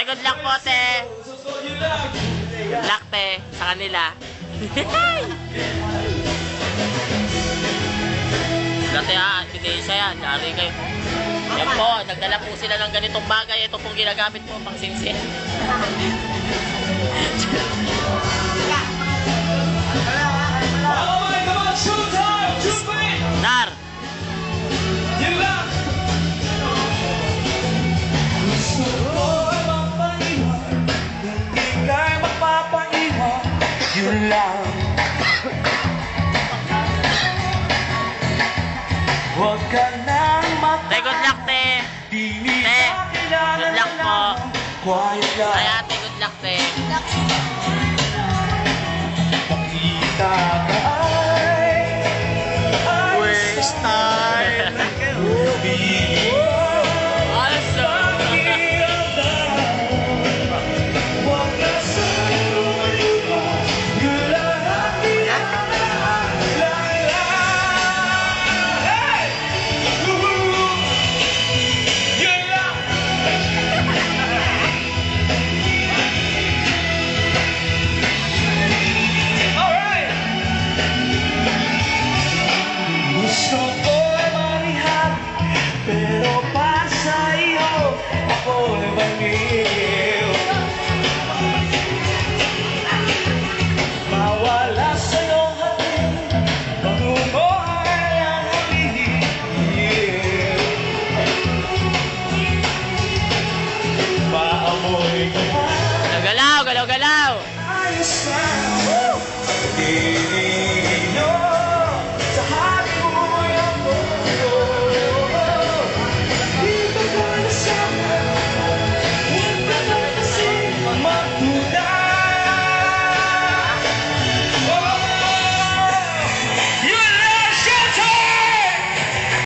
good luck po, te. Good luck, te, sa kanila. Dati ebidensya yan. Yari kayo. Yan po, nagdala po sila ng ganitong bagay. Ito pong ginagamit po pang sinsin. Nar! Yun lang. Huwag ka nang Te, good luck, te. Te, good luck po. Quiet lang. Ay, ate, good luck, te. Pakita ka ay Waste time. Also. Huwag ka sa lumipas. Yun lang ang Hey! Yun lang. Alright! Gusto ko'y marihag, pero para sa iyo, ako'y baliw. Mawala sa iyong hati, patungo ay ang halihin. Maamoy ka Galaw, galaw, galaw. ayos na.